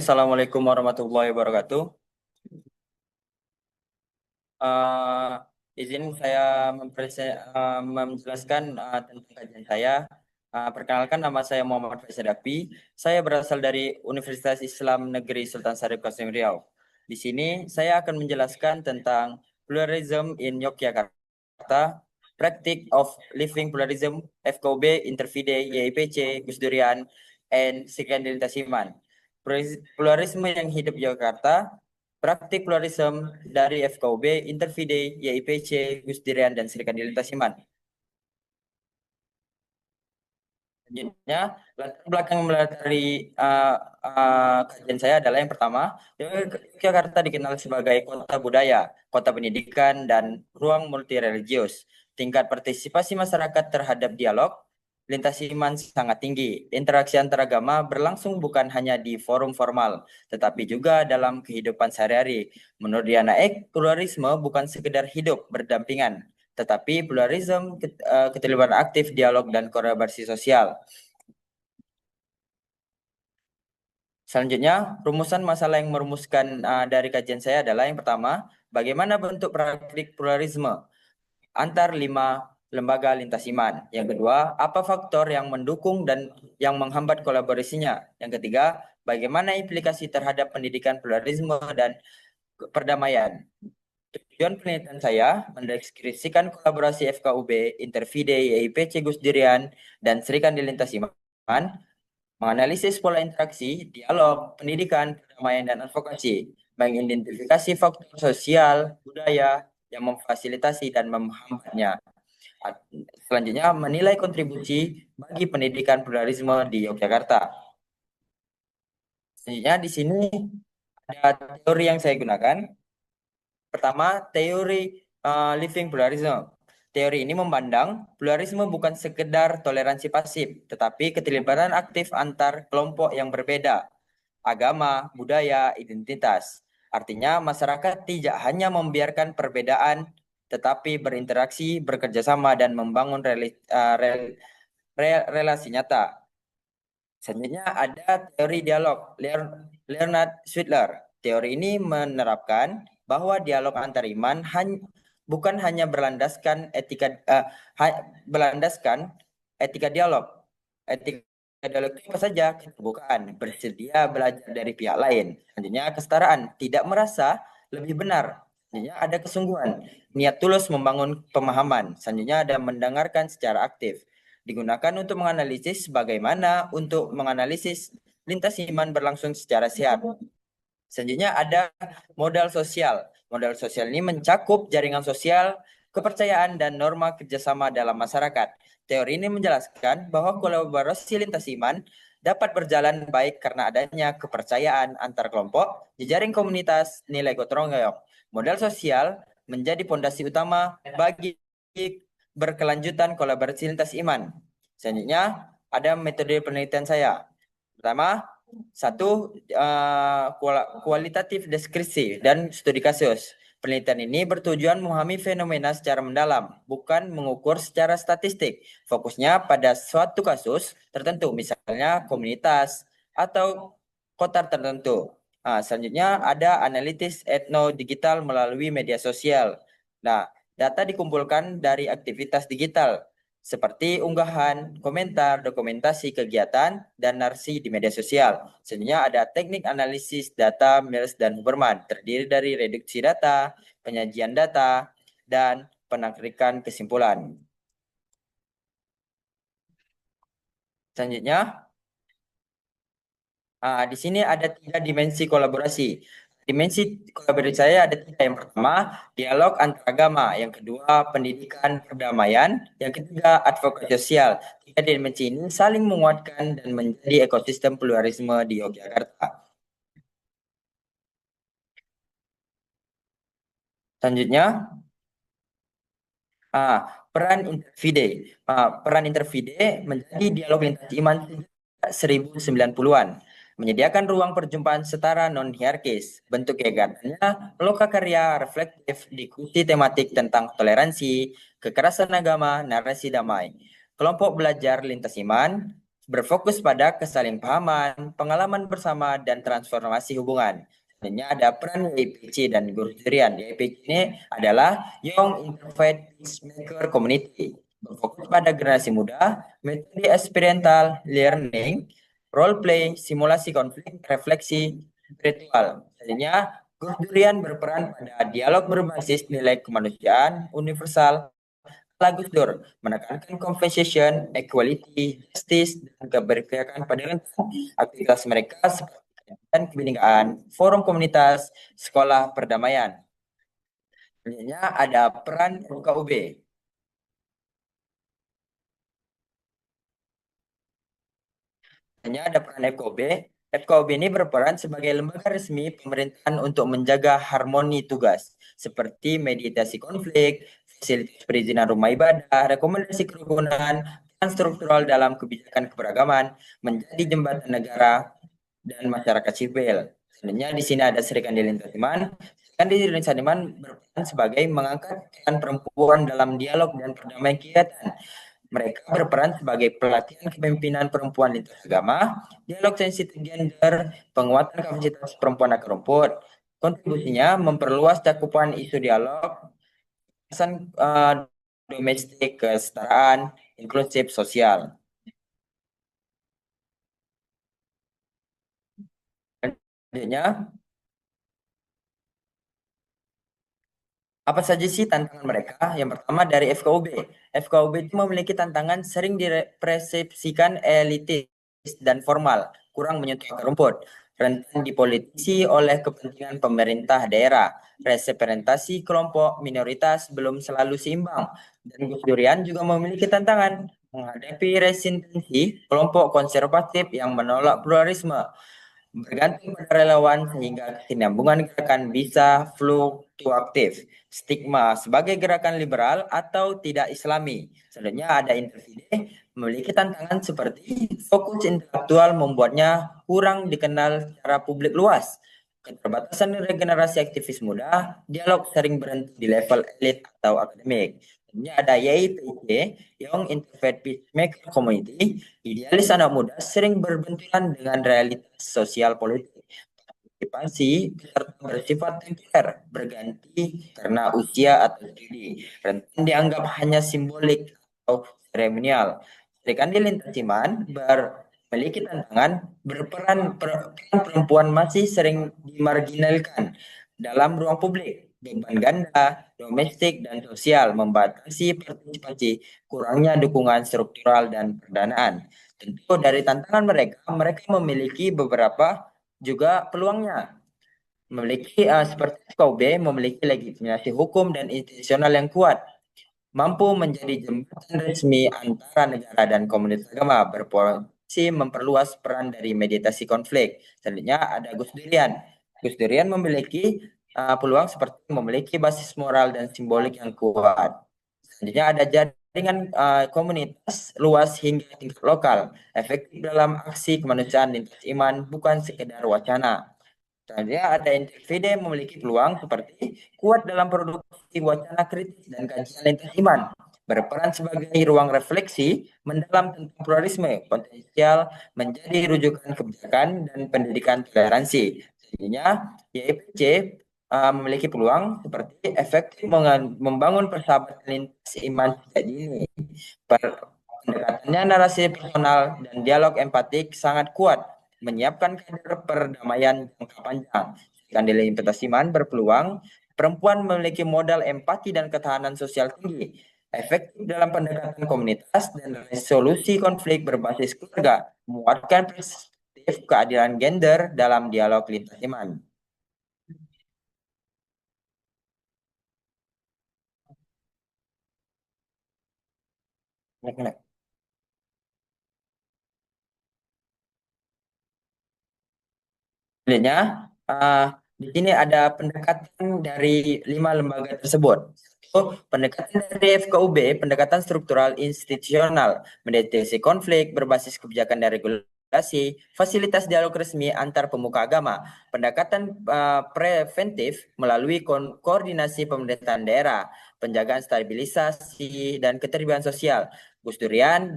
Assalamualaikum warahmatullahi wabarakatuh. Eh, izin saya menjelaskan tentang kajian saya. Perkenalkan, nama saya Muhammad Faisal Dapi. Saya berasal dari Universitas Islam Negeri Sultan Syarif Qasim Riau. Di sini saya akan menjelaskan tentang pluralism in Yogyakarta, Practice of Living Pluralism, FKUB, Intervide, YIPC, Gus Durian, and Sikandil Tasiman. Pluralisme yang hidup di Jakarta, praktik pluralisme dari FKUB, Intervide, YIPC, Gus Durian, dan Serikat Dilan Tasiman. Selanjutnya, latar belakang dari kajian saya adalah yang pertama, Yogyakarta dikenal sebagai kota budaya, kota pendidikan, dan ruang multireligius. Tingkat partisipasi masyarakat terhadap dialog lintas iman sangat tinggi. Interaksi antaragama berlangsung bukan hanya di forum formal, tetapi juga dalam kehidupan sehari-hari. Menurut Diana Ek, pluralisme bukan sekedar hidup berdampingan, tetapi pluralisme keterlibatan aktif, dialog, dan kolaborasi sosial. Selanjutnya, rumusan masalah yang merumuskan dari kajian saya adalah yang pertama, bagaimana bentuk praktik pluralisme antar 5 lembaga lintas iman. Yang kedua, apa faktor yang mendukung dan yang menghambat kolaborasinya. Yang ketiga, bagaimana implikasi terhadap pendidikan pluralisme dan perdamaian. Tujuan penelitian saya mendeskripsikan kolaborasi FKUB, Intervide, YIPC Gus Durian, dan Serikat Lintas Iman, menganalisis pola interaksi, dialog, pendidikan, perdamaian, dan advokasi, mengidentifikasi faktor sosial, budaya yang memfasilitasi dan menghambatnya. Selanjutnya, menilai kontribusi bagi pendidikan pluralisme di Yogyakarta. Selanjutnya, di sini ada teori yang saya gunakan. Pertama, teori living pluralism. Teori ini memandang pluralisme bukan sekedar toleransi pasif, tetapi keterlibatan aktif antar kelompok yang berbeda, agama, budaya, identitas. Artinya, masyarakat tidak hanya membiarkan perbedaan, tetapi berinteraksi, bekerja sama, dan membangun relasi nyata. Selanjutnya ada teori dialog, Leonard Switzler. Teori ini menerapkan bahwa dialog antar iman bukan hanya berlandaskan etika dialog. Etika dialog itu apa saja? Keterbukaan, bersedia belajar dari pihak lain. Selanjutnya kesetaraan, tidak merasa lebih benar. Selanjutnya ada kesungguhan, niat tulus membangun pemahaman. Selanjutnya ada mendengarkan secara aktif, digunakan untuk menganalisis lintas iman berlangsung secara sehat. Selanjutnya ada modal sosial. Modal sosial ini mencakup jaringan sosial, kepercayaan, dan norma kerjasama dalam masyarakat. Teori ini menjelaskan bahwa kolaborasi lintas iman dapat berjalan baik karena adanya kepercayaan antar kelompok, jejaring komunitas, nilai gotong royong. Modal sosial menjadi pondasi utama bagi berkelanjutan kolaborasi lintas iman. Selanjutnya ada metode penelitian saya. Pertama, kualitatif deskripsi dan studi kasus. Penelitian ini bertujuan memahami fenomena secara mendalam, bukan mengukur secara statistik. Fokusnya pada suatu kasus tertentu, misalnya komunitas atau kota tertentu. Selanjutnya ada analisis etno-digital melalui media sosial. Nah, data dikumpulkan dari aktivitas digital, seperti unggahan, komentar, dokumentasi kegiatan, dan narasi di media sosial. Selanjutnya ada teknik analisis data Mills dan Huberman, terdiri dari reduksi data, penyajian data, dan penarikan kesimpulan. Selanjutnya, di sini ada 3 dimensi kolaborasi. Dimensi kolaborasi saya ada 3. Yang pertama, dialog antaragama. Yang kedua, pendidikan perdamaian. Yang ketiga, advokasi sosial. 3 dimensi ini saling menguatkan dan menjadi ekosistem pluralisme di Yogyakarta. Selanjutnya, peran Intervide. Peran Intervide menjadi dialog lintas iman 1990-an. Menyediakan ruang perjumpaan setara non-hierarkis. Bentuk kegiatannya lokakarya reflektif, diskusi tematik tentang toleransi, kekerasan agama, narasi damai. Kelompok belajar lintas iman, berfokus pada kesalingpahaman, pengalaman bersama, dan transformasi hubungan. Selanjutnya ada peran YPC dan Guru Durian. YPC ini adalah Young Interfaith Peacemaker Community, berfokus pada generasi muda, metode experiential learning, role play, simulasi konflik, refleksi, ritual. Selanjutnya, Guru Durian berperan pada dialog berbasis nilai kemanusiaan universal. Gus Dur menekankan conversation, equality, justice, dan keberpihakan pada rentan. Aktivitas mereka seperti dan kebinekaan, forum komunitas, sekolah perdamaian. Selanjutnya ada peran FKUB. Hanya ada peran FKUB. FKUB ini berperan sebagai lembaga resmi pemerintahan untuk menjaga harmoni tugas, seperti meditasi konflik, fasilitas perizinan rumah ibadah, rekomendasi kerukunan, peran struktural dalam kebijakan keberagaman, menjadi jembatan negara dan masyarakat sipil. Sebenarnya di sini ada Sri Kandi Lintas Iman. Sri Kandi Lintas Iman berperan sebagai mengangkat peran perempuan dalam dialog dan perdamaian kegiatan. Mereka berperan sebagai pelatihan kepemimpinan perempuan lintas agama, dialog sensitif gender, penguatan kapasitas perempuan akar rumput. Kontribusinya memperluas cakupan isu dialog, pesan domestik, kesetaraan, inklusif sosial. Selanjutnya, apa saja sih tantangan mereka? Yang pertama dari FKUB. FKUB itu memiliki tantangan sering dipersepsikan elitis dan formal, kurang menyentuh akar rumput, rentan dipolitisi oleh kepentingan pemerintah daerah, representasi kelompok minoritas belum selalu seimbang, dan Gus Durian juga memiliki tantangan menghadapi resistensi kelompok konservatif yang menolak pluralisme, bergantung pada relawan sehingga kesinambungan gerakan bisa fluktuatif. Stigma sebagai gerakan liberal atau tidak islami. Selanjutnya ada Interfide memiliki tantangan seperti fokus intelektual membuatnya kurang dikenal secara publik luas. Keterbatasan regenerasi aktivis muda, dialog sering berhenti di level elit atau akademik. Selanjutnya ada YIPC, Young Interfaith Peacemaker Community, idealis anak muda sering berbenturan dengan realitas sosial politik. Partisipasi bersifat temporer, berganti karena usia atau studi. Rentan dianggap hanya simbolik atau seremonial. Sedangkan di lintas iman memiliki tantangan berperan perempuan masih sering dimarginalkan dalam ruang publik. Beban ganda, domestik, dan sosial membatasi partisipasi, kurangnya dukungan struktural dan pendanaan. Tentu dari tantangan mereka, mereka memiliki beberapa juga peluangnya. Memiliki seperti FKUB memiliki legitimasi hukum dan institusional yang kuat, mampu menjadi jembatan resmi antara negara dan komunitas agama, berpotensi memperluas peran dari mediasi konflik. Selanjutnya ada Gus Durian. Gus Durian memiliki peluang seperti memiliki basis moral dan simbolik yang kuat. Selanjutnya ada jaringan komunitas luas hingga tingkat lokal, efektif dalam aksi kemanusiaan lintas iman, bukan sekedar wacana. Selanjutnya ada individu yang memiliki peluang seperti kuat dalam produksi wacana kritis dan kajian lintas iman, berperan sebagai ruang refleksi mendalam tentang pluralisme, potensial menjadi rujukan kebijakan dan pendidikan toleransi. Selanjutnya, YPC memiliki peluang seperti efektif membangun persahabatan lintas iman sejak dini. Pendekatannya narasi personal dan dialog empatik sangat kuat, menyiapkan kader perdamaian jangka panjang. Kandil Investasiman berpeluang perempuan memiliki modal empati dan ketahanan sosial tinggi, efektif dalam pendekatan komunitas dan resolusi konflik berbasis keluarga, menguatkan perspektif keadilan gender dalam dialog lintas iman. Selanjutnya, di sini ada pendekatan dari 5 lembaga tersebut. Pendekatan dari FKUB, pendekatan struktural institusional, mendeteksi konflik berbasis kebijakan dan regulasi, konsolidasi, fasilitas dialog resmi antar pemuka agama, pendekatan preventif melalui koordinasi pemerintahan daerah, penjagaan stabilisasi dan ketertiban sosial. Gus Durian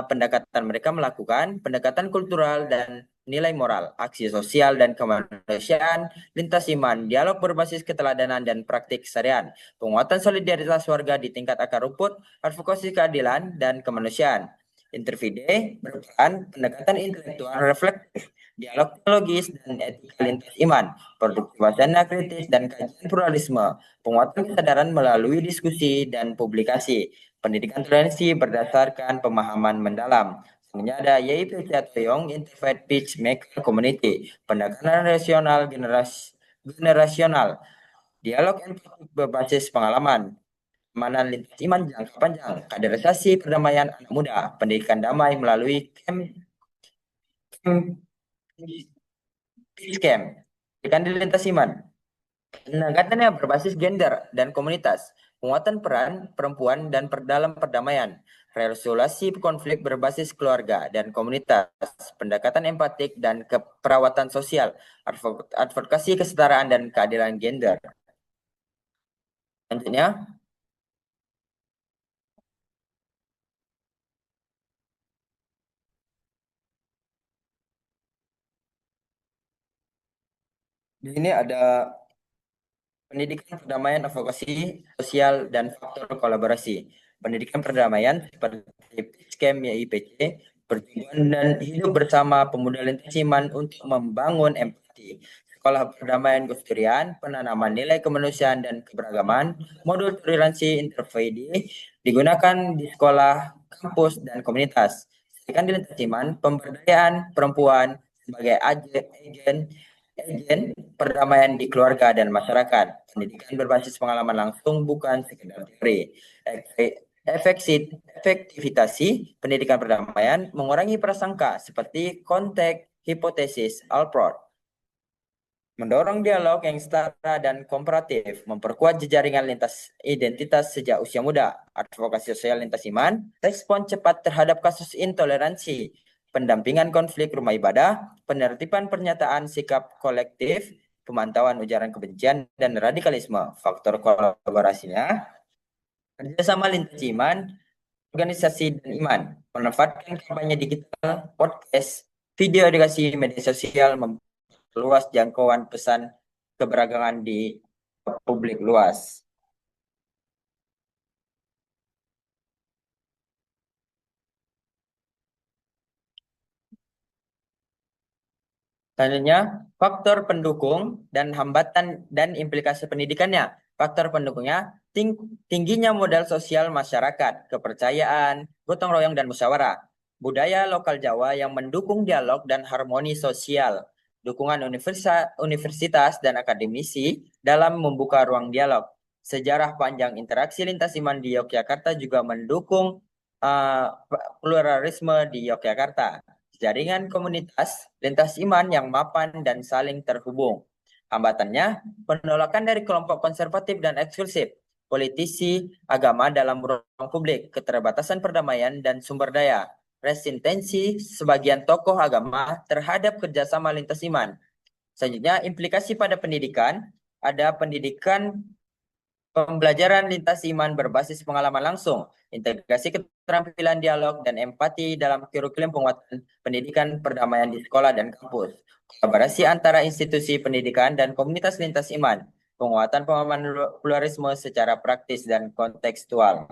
pendekatan mereka melakukan pendekatan kultural dan nilai moral, aksi sosial dan kemanusiaan, lintas iman, dialog berbasis keteladanan dan praktik keseharian, penguatan solidaritas warga di tingkat akar rumput, advokasi keadilan dan kemanusiaan. Interview D merupakan pendekatan intelektual reflektif, dialog logis dan etika lintas iman, produktif wacana kritis dan kajian pluralisme, penguatan kesadaran melalui diskusi dan publikasi, pendidikan toleransi berdasarkan pemahaman mendalam. Selanjutnya ada YIPC atau Young Interfaith Peacemaker Community, pendekatan rasional generasional, dialog empatik berbasis pengalaman, keamanan lintas iman jangka panjang, kaderisasi perdamaian anak muda, pendidikan damai melalui peace camp, pendidikan di lintas iman, pendekatannya berbasis gender dan komunitas, penguatan peran perempuan dan dalam perdamaian, resolusi konflik berbasis keluarga dan komunitas, pendekatan empatik dan keperawatan sosial, advokasi kesetaraan dan keadilan gender. Selanjutnya, di sini ada pendidikan perdamaian, advokasi sosial, dan faktor kolaborasi. Pendidikan perdamaian seperti PIPCAM YIPC, pertumbuhan dan hidup bersama pemuda lintas iman untuk membangun empati. Sekolah perdamaian Gus Durian, penanaman nilai kemanusiaan dan keberagaman, modul toleransi interfaith digunakan di sekolah, kampus, dan komunitas. Sedangkan di lintas iman, pemberdayaan perempuan sebagai agen perdamaian di keluarga dan masyarakat. Pendidikan berbasis pengalaman langsung bukan sekedar teori. Efektivitas pendidikan perdamaian mengurangi prasangka seperti konteks, hipotesis, Alport. Mendorong dialog yang setara dan komparatif, memperkuat jejaringan lintas identitas sejak usia muda, advokasi sosial lintas iman, respon cepat terhadap kasus intoleransi, pendampingan konflik rumah ibadah, penertiban pernyataan sikap kolektif, pemantauan ujaran kebencian dan radikalisme. Faktor kolaborasinya, kerjasama lintas iman, organisasi dan iman, memanfaatkan kampanye digital, podcast, video edukasi, media sosial, luas jangkauan pesan keberagaman di publik luas. Selanjutnya, faktor pendukung dan hambatan dan implikasi pendidikannya. Faktor pendukungnya, tingginya modal sosial masyarakat, kepercayaan, gotong royong dan musyawarah. Budaya lokal Jawa yang mendukung dialog dan harmoni sosial. Dukungan universitas dan akademisi dalam membuka ruang dialog. Sejarah panjang interaksi lintas iman di Yogyakarta juga mendukung pluralisme di Yogyakarta. Jaringan komunitas lintas iman yang mapan dan saling terhubung. Hambatannya, penolakan dari kelompok konservatif dan eksklusif, politisi, agama dalam ruang publik, keterbatasan perdamaian dan sumber daya, resistensi sebagian tokoh agama terhadap kerjasama lintas iman. Selanjutnya, implikasi pada pendidikan, ada pendidikan pembelajaran lintas iman berbasis pengalaman langsung, integrasi keterampilan dialog dan empati dalam kurikulum penguatan pendidikan perdamaian di sekolah dan kampus, kolaborasi antara institusi pendidikan dan komunitas lintas iman, penguatan pemahaman pluralisme secara praktis dan kontekstual.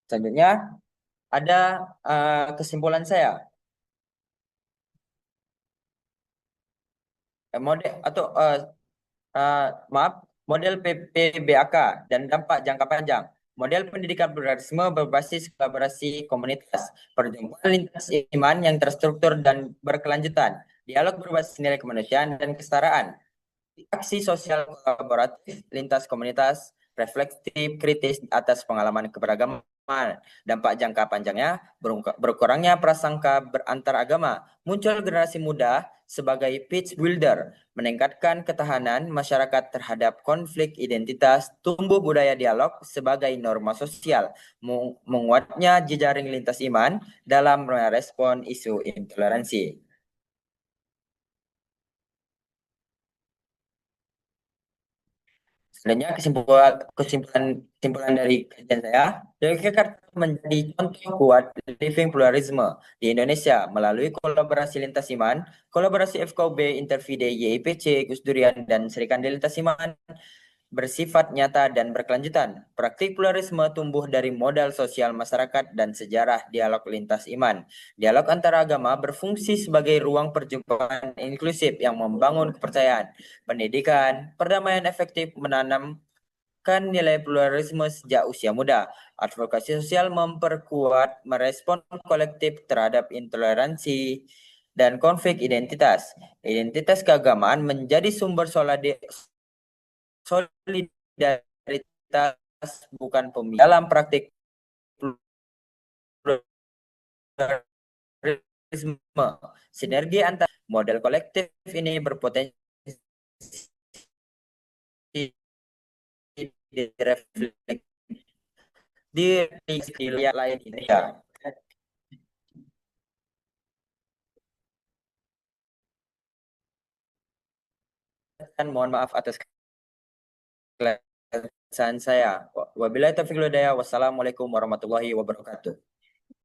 Selanjutnya, ada kesimpulan saya. Model PPBAK dan dampak jangka panjang. Model pendidikan pluralisme berbasis kolaborasi komunitas, perjumpaan lintas iman yang terstruktur dan berkelanjutan, dialog berbasis nilai kemanusiaan dan kesetaraan, aksi sosial kolaboratif lintas komunitas, reflektif kritis atas pengalaman keberagaman Dampak jangka panjangnya berkurangnya prasangka berantar agama, muncul generasi muda sebagai peace builder, meningkatkan ketahanan masyarakat terhadap konflik identitas, tumbuh budaya dialog sebagai norma sosial, menguatnya jejaring lintas iman dalam merespon isu intoleransi. Sebenarnya kesimpulan dari kajian saya, Yogyakarta menjadi contoh kuat living pluralisme di Indonesia melalui kolaborasi lintas iman, kolaborasi FKUB, Intervide, YIPC, Gus Durian, dan Serikandi Lintas Iman bersifat nyata dan berkelanjutan. Praktik pluralisme tumbuh dari modal sosial masyarakat dan sejarah dialog lintas iman. Dialog antara agama berfungsi sebagai ruang perjumpaan inklusif yang membangun kepercayaan, pendidikan, perdamaian efektif, menanamkan nilai pluralisme sejak usia muda. Advokasi sosial memperkuat merespon kolektif terhadap intoleransi dan konflik identitas. Identitas keagamaan menjadi sumber solidaritas bukan pemikiran. Dalam praktik pluralisme, sinergi antar model kolektif ini berpotensi direfleksi di wilayah lain Indonesia. Dan mohon maaf atas kesalahan saya. Wabillahi taufiq wal hidayah. Wassalamualaikum warahmatullahi wabarakatuh.